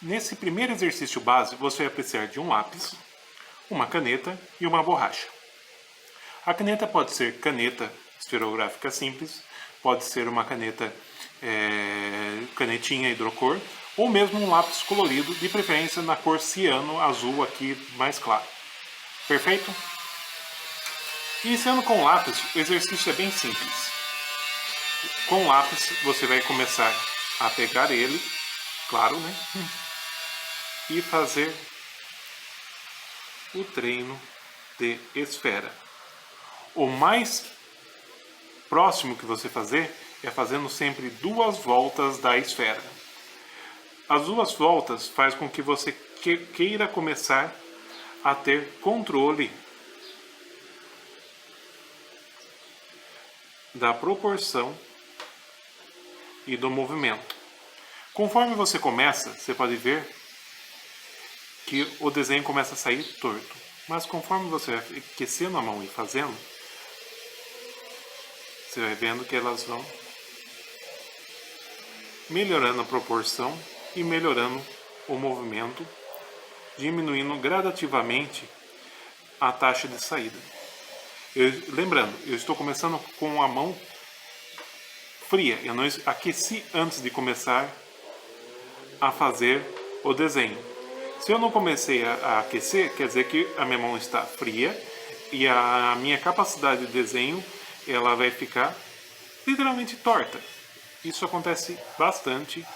Nesse primeiro exercício base, você vai precisar de um lápis, uma caneta e uma borracha. A caneta pode ser caneta esferográfica simples, pode ser uma caneta canetinha hidrocor, ou mesmo um lápis colorido, de preferência na cor ciano, azul aqui mais claro. Perfeito? Iniciando com o lápis, o exercício é bem simples. Com o lápis, você vai começar a pegar ele, claro, né? E fazer o treino de esfera. O mais próximo que você fazer é fazendo sempre 2 voltas da esfera. As 2 voltas faz com que você queira começar a ter controle da proporção e do movimento. Conforme você começa, você pode ver que o desenho começa a sair torto. Mas conforme você vai aquecendo a mão e fazendo, você vai vendo que elas vão melhorando a proporção e melhorando o movimento, diminuindo gradativamente a taxa de saída. Lembrando, eu estou começando com a mão fria. Eu não aqueci antes de começar a fazer o desenho. Se eu não comecei a aquecer, quer dizer que a minha mão está fria e a minha capacidade de desenho ela vai ficar literalmente torta. Isso acontece bastante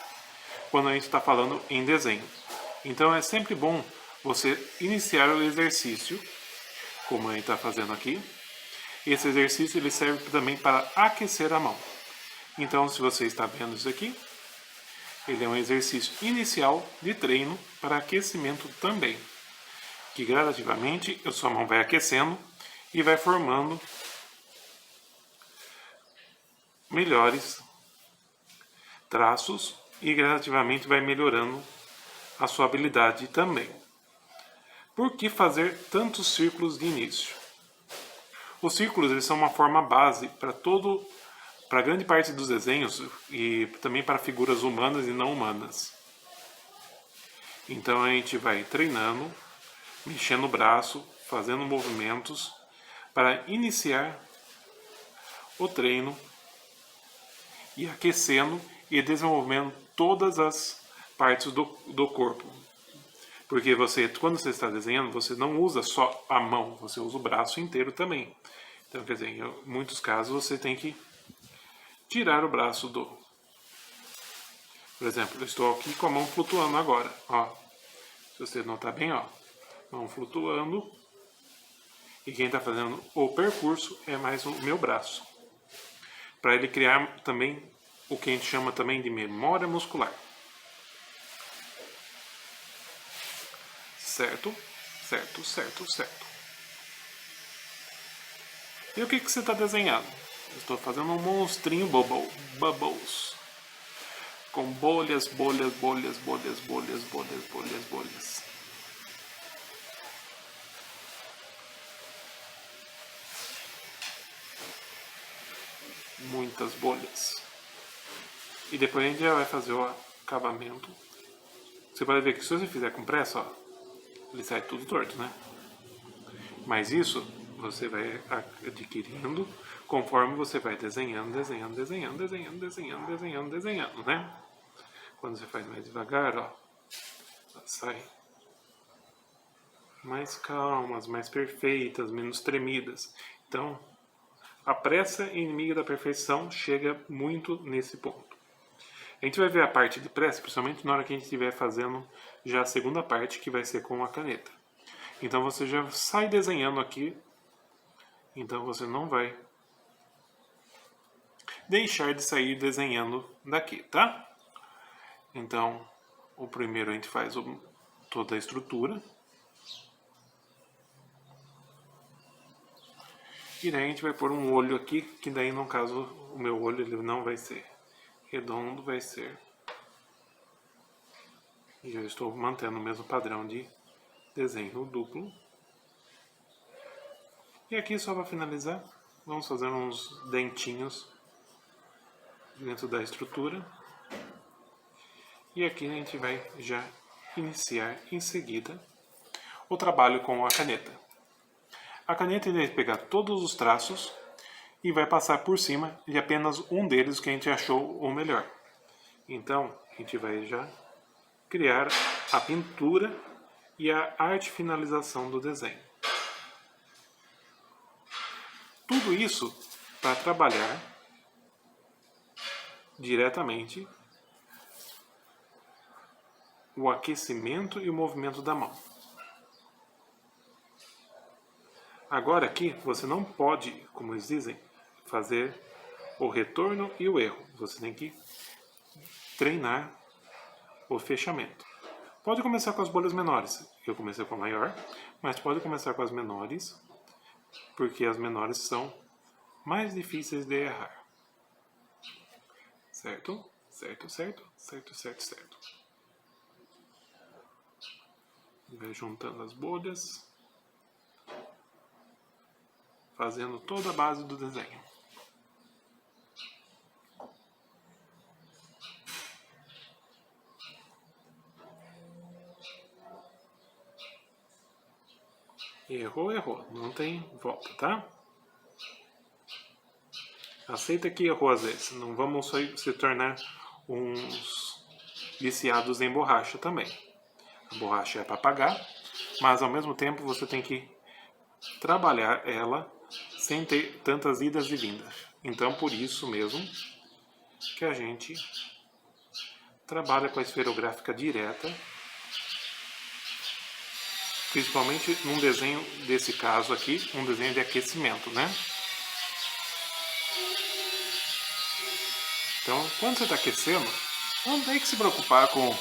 quando a gente está falando em desenho. Então é sempre bom você iniciar o exercício, como a gente está fazendo aqui. Esse exercício ele serve também para aquecer a mão. Então, se você está vendo isso aqui, ele é um exercício inicial de treino para aquecimento também. Que gradativamente a sua mão vai aquecendo e vai formando melhores traços e gradativamente vai melhorando a sua habilidade também. Por que fazer tantos círculos de início? Os círculos eles são uma forma base para grande parte dos desenhos e também para figuras humanas e não humanas. Então a gente vai treinando, mexendo o braço, fazendo movimentos para iniciar o treino e aquecendo e desenvolvendo todas as partes do corpo. Porque quando você está desenhando, você não usa só a mão, você usa o braço inteiro também. Então, quer dizer, em muitos casos você tem que tirar o braço do... Por exemplo, eu estou aqui com a mão flutuando agora, ó. Se você notar bem, ó, mão flutuando. E quem está fazendo o percurso é mais o meu braço. Para ele criar também o que a gente chama também de memória muscular. Certo? Certo, certo, certo. E o que você está desenhando? Eu estou fazendo um monstrinho bubbles. Com bolhas, bolhas, bolhas, bolhas, bolhas, bolhas, bolhas, bolhas. Muitas bolhas. E depois a gente já vai fazer o acabamento. Você pode ver que se você fizer com pressa, ó, ele sai tudo torto, né? Mas isso você vai adquirindo conforme você vai desenhando, desenhando, desenhando, desenhando, desenhando, desenhando, desenhando, né? Quando você faz mais devagar, ó, sai mais calmas, mais perfeitas, menos tremidas. Então, a pressa inimiga da perfeição chega muito nesse ponto. A gente vai ver a parte de pressa, principalmente na hora que a gente estiver fazendo já a segunda parte, que vai ser com a caneta. Então você já sai desenhando aqui, então você não vai deixar de sair desenhando daqui, tá? Então, o primeiro a gente faz toda a estrutura. E daí a gente vai pôr um olho aqui, que daí no caso o meu olho ele não vai ser redondo, vai ser... E eu estou mantendo o mesmo padrão de desenho duplo. E aqui só para finalizar, vamos fazer uns dentinhos dentro da estrutura. E aqui a gente vai já iniciar em seguida o trabalho com a caneta. A caneta vai pegar todos os traços e vai passar por cima de apenas um deles que a gente achou o melhor. Então, a gente vai já criar a pintura e a arte finalização do desenho. Tudo isso para trabalhar diretamente o aquecimento e o movimento da mão. Agora aqui você não pode, como eles dizem, fazer o retorno e o erro. Você tem que treinar o fechamento. Pode começar com as bolhas menores. Eu comecei com a maior, mas pode começar com as menores, porque as menores são mais difíceis de errar. Certo? Certo, certo, certo, certo, certo. Vai juntando as bolhas, fazendo toda a base do desenho. Errou, errou. Não tem volta, tá? Aceita que errou às vezes. Não vamos se tornar uns viciados em borracha também. A borracha é para pagar, mas ao mesmo tempo você tem que trabalhar ela sem ter tantas idas e vindas. Então, por isso mesmo que a gente trabalha com a esferográfica direta, principalmente num desenho desse caso aqui, um desenho de aquecimento, né? Então, quando você está aquecendo, não tem que se preocupar com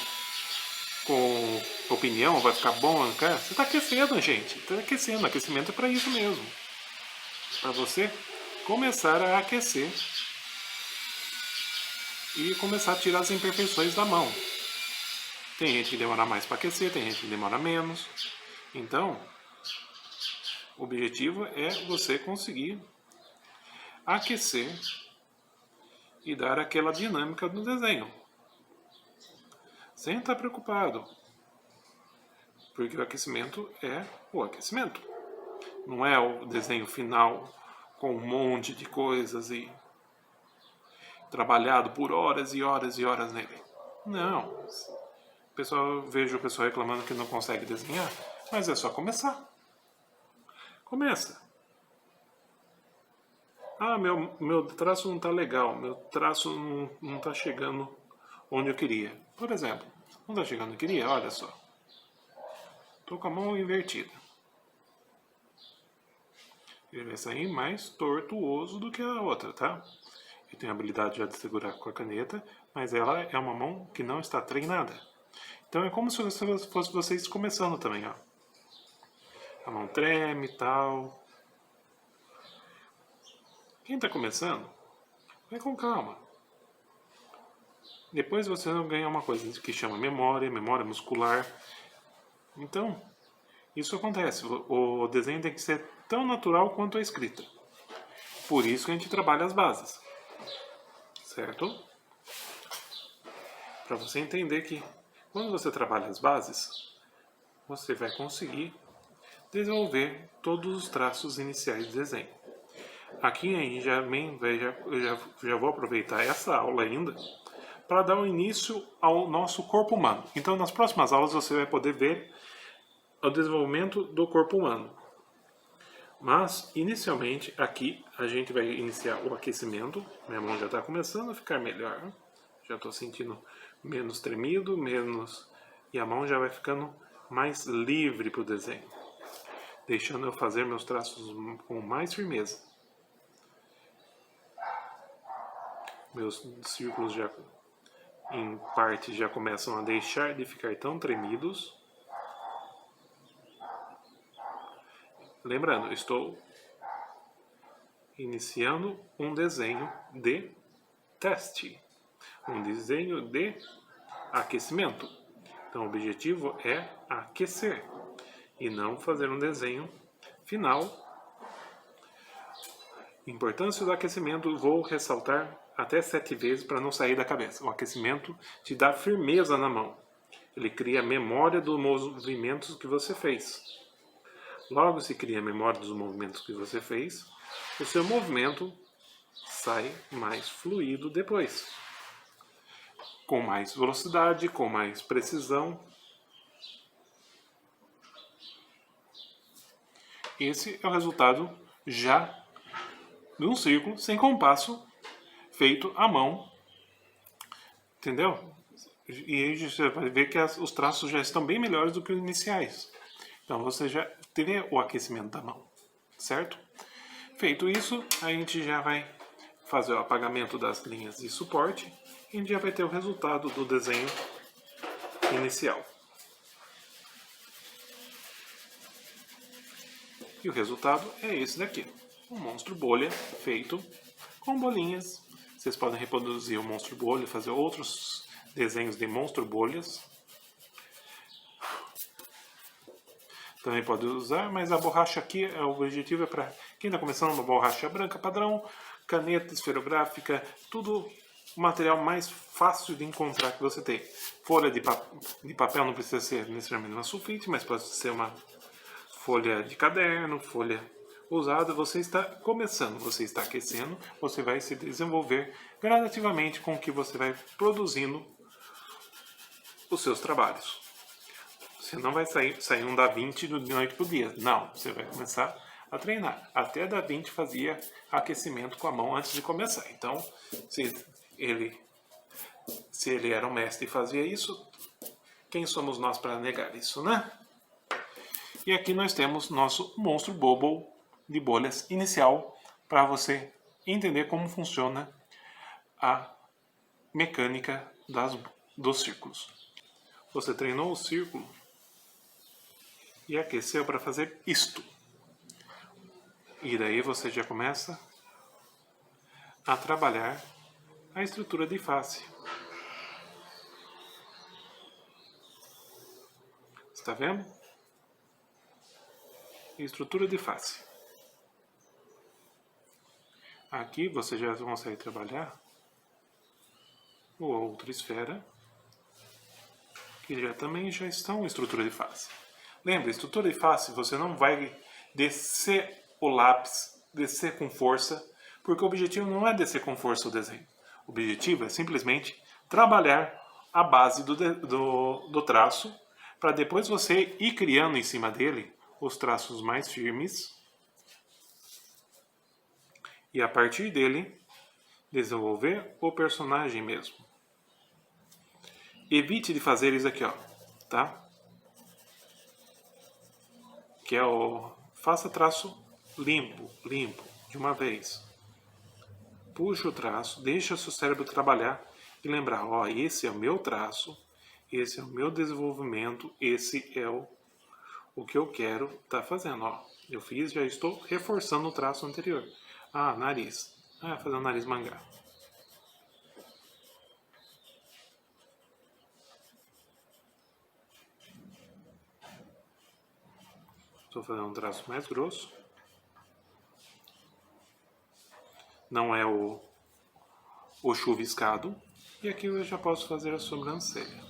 opinião, vai ficar bom, não quer? Você está aquecendo, gente. Está aquecendo. Aquecimento é para isso mesmo. Para você começar a aquecer e começar a tirar as imperfeições da mão. Tem gente que demora mais para aquecer, tem gente que demora menos. Então, o objetivo é você conseguir aquecer e dar aquela dinâmica no desenho. Sem estar preocupado. Porque o aquecimento é o aquecimento. Não é o desenho final com um monte de coisas e trabalhado por horas e horas e horas nele. Não. Vejo o pessoal reclamando que não consegue desenhar, mas é só começar. Começa. Ah, meu traço não está legal, meu traço não está chegando onde eu queria. Por exemplo, não está chegando onde eu queria? Olha só. Estou com a mão invertida. Ele vai sair mais tortuoso do que a outra, tá? Eu tenho a habilidade já de segurar com a caneta, mas ela é uma mão que não está treinada. Então é como se fosse vocês começando também, ó. A mão treme e tal. Quem está começando, vai com calma. Depois você vai ganhar uma coisa que chama memória muscular. Então, isso acontece. O desenho tem que ser tão natural quanto a escrita. Por isso que a gente trabalha as bases. Certo? Para você entender que quando você trabalha as bases, você vai conseguir desenvolver todos os traços iniciais do desenho. Aqui aí já vou aproveitar essa aula ainda para dar um início ao nosso corpo humano. Então, nas próximas aulas você vai poder ver o desenvolvimento do corpo humano. Mas, inicialmente, aqui a gente vai iniciar o aquecimento. Minha mão já está começando a ficar melhor. Já estou sentindo menos tremido, e a mão já vai ficando mais livre para o desenho, deixando eu fazer meus traços com mais firmeza. Meus círculos já, em parte, já começam a deixar de ficar tão tremidos. Lembrando, estou iniciando um desenho de teste, um desenho de aquecimento. Então, o objetivo é aquecer e não fazer um desenho final. Importância do aquecimento, vou ressaltar até 7 vezes para não sair da cabeça. O aquecimento te dá firmeza na mão. Ele cria a memória dos movimentos que você fez. Logo, se cria a memória dos movimentos que você fez, o seu movimento sai mais fluido depois. Com mais velocidade, com mais precisão. Esse é o resultado já de um círculo sem compasso feito à mão. Entendeu? E aí você vai ver que os traços já estão bem melhores do que os iniciais. Então você já teve o aquecimento da mão, certo? Feito isso, a gente já vai fazer o apagamento das linhas de suporte e a gente já vai ter o resultado do desenho inicial. E o resultado é esse daqui. Um monstro bolha feito com bolinhas. Vocês podem reproduzir o monstro bolha, fazer outros desenhos de monstro bolhas. Também pode usar, mas a borracha aqui, o objetivo é para quem está começando uma borracha branca padrão, caneta esferográfica, tudo o material mais fácil de encontrar que você tem. Folha de papel não precisa ser necessariamente uma sulfite, mas pode ser uma folha de caderno, folha usada. Você está começando, você está aquecendo, você vai se desenvolver gradativamente com o que você vai produzindo os seus trabalhos. Você não vai sair um Da Vinci de noite para o dia. Não, você vai começar a treinar. Até Da Vinci fazia aquecimento com a mão antes de começar. Então, se ele era um mestre e fazia isso, quem somos nós para negar isso, né? E aqui nós temos nosso monstro Bobble de bolhas inicial para você entender como funciona a mecânica dos círculos. Você treinou o círculo e aqueceu para fazer isto. E daí você já começa a trabalhar a estrutura de face. Está vendo? Estrutura de face. Aqui você já consegue trabalhar a outra esfera, que também já estão em estrutura de face. Lembra, estrutura de face você não vai descer o lápis, descer com força, porque o objetivo não é descer com força o desenho. O objetivo é simplesmente trabalhar a base do traço, para depois você ir criando em cima dele os traços mais firmes e a partir dele desenvolver o personagem mesmo. Evite de fazer isso aqui, ó, tá? Que é o faça traço limpo, de uma vez. Puxa o traço, deixa o seu cérebro trabalhar e lembrar, ó, esse é o meu traço, esse é o meu desenvolvimento, esse é o que eu quero estar fazendo, ó. Eu fiz, já estou reforçando o traço anterior. Ah, nariz. Ah, fazer um nariz mangá. Estou fazendo um traço mais grosso. Não é o chuviscado. E aqui eu já posso fazer a sobrancelha.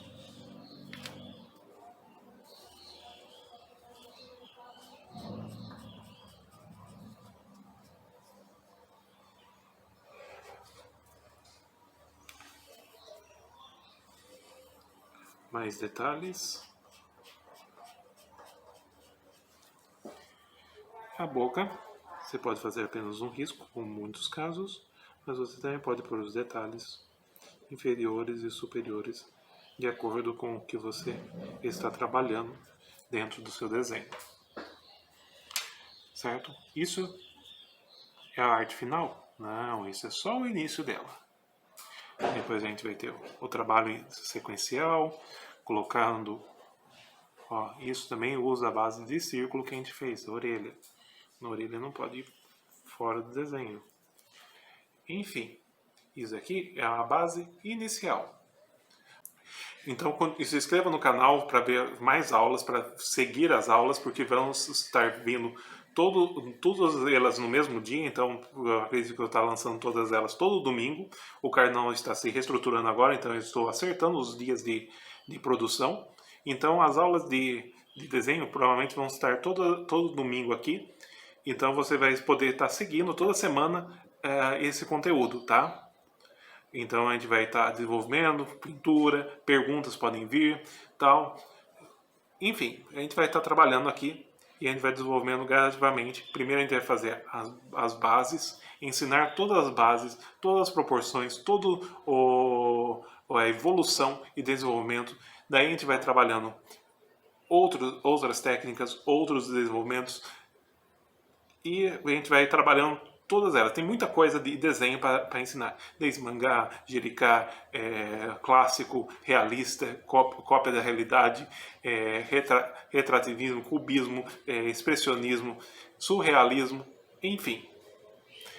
Mais detalhes. A boca, você pode fazer apenas um risco, como em muitos casos, mas você também pode pôr os detalhes inferiores e superiores de acordo com o que você está trabalhando dentro do seu desenho. Certo? Isso é a arte final? Não, isso é só o início dela. Depois a gente vai ter o trabalho sequencial, colocando... Ó, isso também usa a base de círculo que a gente fez, a orelha. A orelha não pode ir fora do desenho. Enfim, isso aqui é a base inicial. Então, se inscreva no canal para ver mais aulas, para seguir as aulas, porque vão estar vindo todas elas no mesmo dia. Então, eu acredito que eu estou lançando todas elas todo domingo. O canal está se reestruturando agora, então eu estou acertando os dias de de produção. Então as aulas de desenho provavelmente vão estar todo domingo aqui. Então você vai poder estar seguindo toda semana esse conteúdo, tá? Então a gente vai estar desenvolvendo pintura, perguntas podem vir, tal. Enfim, a gente vai estar trabalhando aqui e a gente vai desenvolvendo gradativamente. Primeiro a gente vai fazer as bases, ensinar todas as bases, todas as proporções, toda a evolução e desenvolvimento. Daí a gente vai trabalhando outras técnicas, outros desenvolvimentos e a gente vai trabalhando todas elas. Tem muita coisa de desenho para ensinar, desde mangá, jericá, clássico, realista, cópia da realidade, retrativismo, cubismo, expressionismo, surrealismo, enfim.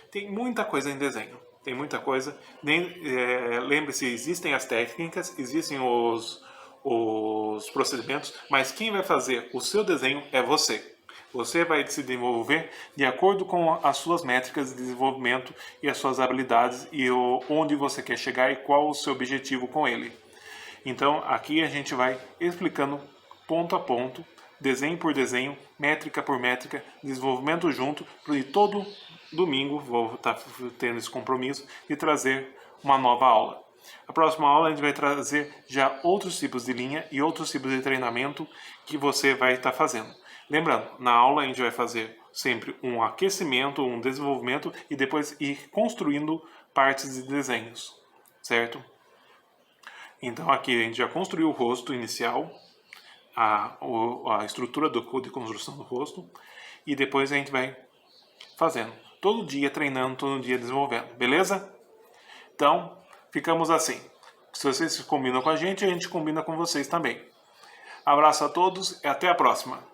Tem muita coisa em desenho, tem muita coisa. Lembre-se, existem as técnicas, existem os procedimentos, mas quem vai fazer o seu desenho é você. Você vai se desenvolver de acordo com as suas métricas de desenvolvimento e as suas habilidades e onde você quer chegar e qual o seu objetivo com ele. Então aqui a gente vai explicando ponto a ponto, desenho por desenho, métrica por métrica, desenvolvimento junto, e todo domingo vou estar tendo esse compromisso de trazer uma nova aula. A próxima aula a gente vai trazer já outros tipos de linha e outros tipos de treinamento que você vai estar fazendo. Lembrando, na aula a gente vai fazer sempre um aquecimento, um desenvolvimento e depois ir construindo partes de desenhos, certo? Então aqui a gente já construiu o rosto inicial, a estrutura de construção do rosto e depois a gente vai fazendo. Todo dia treinando, todo dia desenvolvendo, beleza? Então, ficamos assim. Se vocês combinam com a gente combina com vocês também. Abraço a todos e até a próxima.